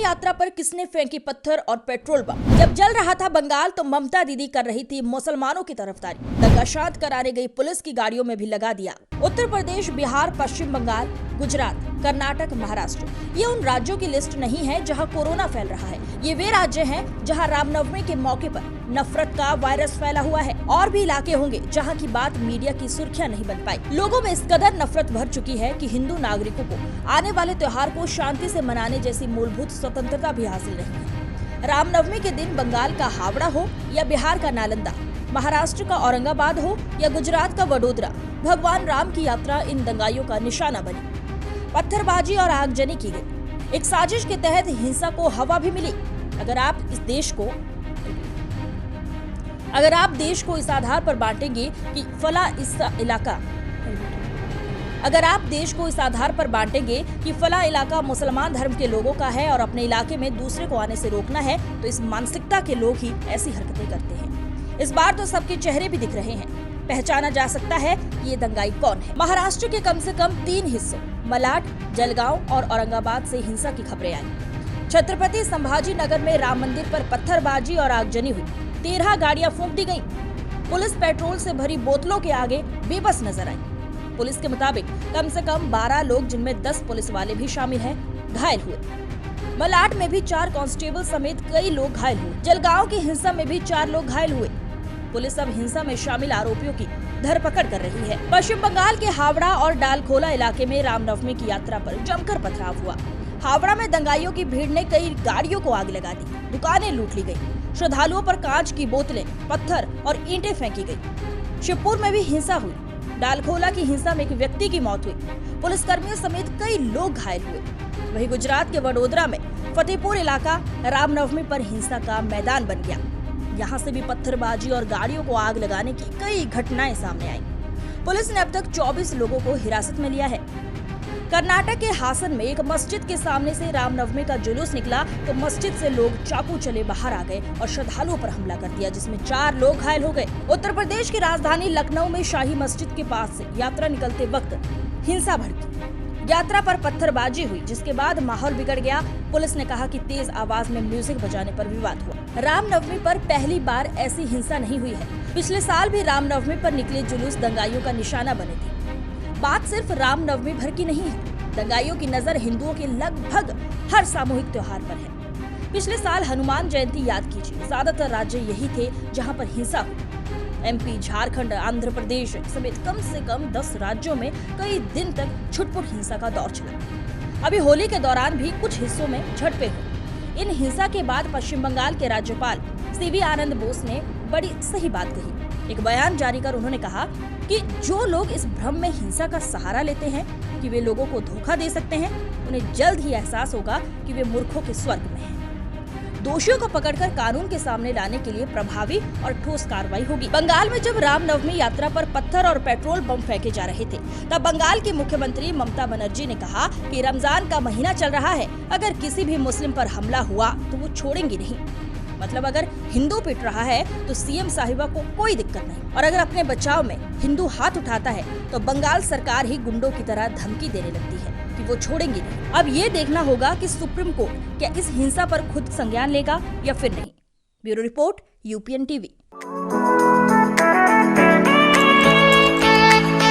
यात्रा पर किसने फेंकी पत्थर और पेट्रोल बम। जब जल रहा था बंगाल तो ममता दीदी कर रही थी मुसलमानों की तरफदारी। दंगा शांत कराने गई पुलिस की गाड़ियों में भी लगा दिया। उत्तर प्रदेश, बिहार, पश्चिम बंगाल, गुजरात, कर्नाटक, महाराष्ट्र, ये उन राज्यों की लिस्ट नहीं है जहां कोरोना फैल रहा है। ये वे राज्य हैं जहां रामनवमी के मौके पर नफरत का वायरस फैला हुआ है। और भी इलाके होंगे जहां की बात मीडिया की सुर्खियां नहीं बन पाई। लोगों में इस कदर नफरत भर चुकी है कि हिंदू नागरिकों को आने वाले त्योहार को शांति से मनाने जैसी मूलभूत स्वतंत्रता भी हासिल नहीं है। रामनवमी के दिन बंगाल का हावड़ा हो या बिहार का नालंदा, महाराष्ट्र का औरंगाबाद हो या गुजरात का वडोदरा, भगवान राम की यात्रा इन दंगाइयों का निशाना बनी। पत्थरबाजी और आगजनी की गई। एक साजिश के तहत हिंसा को हवा भी मिली। अगर आप देश को इस आधार पर बांटेंगे कि फला इलाका मुसलमान धर्म के लोगों का है और अपने इलाके में दूसरे को आने से रोकना है, तो इस मानसिकता के लोग ही ऐसी हरकतें करते हैं। इस बार तो सबके चेहरे भी दिख रहे हैं, पहचाना जा सकता है कि ये दंगाई कौन है। महाराष्ट्र के कम से कम 3 हिस्सों मलाड, जलगांव और औरंगाबाद से हिंसा की खबरें आई। छत्रपति संभाजी नगर में राम मंदिर पर पत्थरबाजी और आगजनी हुई। 13 गाड़ियां फूंक दी गईं। पुलिस पेट्रोल से भरी बोतलों के आगे बेबस नजर आई। पुलिस के मुताबिक कम से कम 12 लोग, जिनमें 10 पुलिस वाले भी शामिल हैं, घायल हुए। मलाड में भी 4 कांस्टेबल समेत कई लोग घायल हुए। जलगांव की हिंसा में भी 4 लोग घायल हुए। पुलिस अब हिंसा में शामिल आरोपियों की धरपकड़ कर रही है। पश्चिम बंगाल के हावड़ा और डालखोला इलाके में रामनवमी की यात्रा पर जमकर पथराव हुआ। हावड़ा में दंगाइयों की भीड़ ने कई गाड़ियों को आग लगा दी। दुकानें लूट ली गई। श्रद्धालुओं पर कांच की बोतलें, पत्थर और ईंटें फेंकी गई। शिवपुर में भी हिंसा हुई। डालखोला की हिंसा में एक व्यक्ति की मौत हुई। पुलिसकर्मियों समेत कई लोग घायल हुए। वहीं गुजरात के वडोदरा में फतेहपुर इलाका रामनवमी पर हिंसा का मैदान बन गया। यहाँ से भी पत्थरबाजी और गाड़ियों को आग लगाने की कई घटनाएं सामने आई। पुलिस ने अब तक 24 लोगों को हिरासत में लिया है। कर्नाटक के हासन में एक मस्जिद के सामने से रामनवमी का जुलूस निकला तो मस्जिद से लोग चाकू चले बाहर आ गए और श्रद्धालुओं पर हमला कर दिया, जिसमें 4 लोग घायल हो गए। उत्तर प्रदेश की राजधानी लखनऊ में शाही मस्जिद के पास से यात्रा निकलते वक्त हिंसा भड़की। यात्रा पर पत्थरबाजी हुई, जिसके बाद माहौल बिगड़ गया। पुलिस ने कहा कि तेज आवाज में म्यूजिक बजाने पर विवाद हुआ। रामनवमी पर पहली बार ऐसी हिंसा नहीं हुई है। पिछले साल भी रामनवमी पर निकले जुलूस दंगाइयों का निशाना बने थे। बात सिर्फ रामनवमी भर की नहीं है। दंगाइयों की नजर हिंदुओं के लगभग हर सामूहिक त्योहार पर है। पिछले साल हनुमान जयंती याद कीजिए। ज्यादातर राज्य यही थे जहां पर हिंसा हुई। एमपी, झारखंड, आंध्र प्रदेश समेत कम से कम 10 राज्यों में कई दिन तक छुटपुट हिंसा का दौर चला। अभी होली के दौरान भी कुछ हिस्सों में झड़पें हुई। इन हिंसा के बाद पश्चिम बंगाल के राज्यपाल सीवी आनंद बोस ने बड़ी सही बात कही। एक बयान जारी कर उन्होंने कहा कि जो लोग इस भ्रम में हिंसा का सहारा लेते हैं कि वे लोगों को धोखा दे सकते हैं, उन्हें जल्द ही एहसास होगा कि वे मूर्खों के स्वर्ग में हैं। दोषियों को पकड़कर कानून के सामने लाने के लिए प्रभावी और ठोस कार्रवाई होगी। बंगाल में जब रामनवमी यात्रा पर पत्थर और पेट्रोल बम फेंके जा रहे थे, तब बंगाल की मुख्यमंत्री ममता बनर्जी ने कहा कि रमजान का महीना चल रहा है, अगर किसी भी मुस्लिम पर हमला हुआ तो वो छोड़ेंगी नहीं। मतलब अगर हिंदू पिट रहा है तो सीएम साहिबा को कोई दिक्कत नहीं, और अगर अपने बचाव में हिंदू हाथ उठाता है तो बंगाल सरकार ही गुंडों की तरह धमकी देने लगती है कि वो छोड़ेंगी नहीं। अब ये देखना होगा कि सुप्रीम कोर्ट क्या इस हिंसा पर खुद संज्ञान लेगा या फिर नहीं। Bureau report, UPN TV.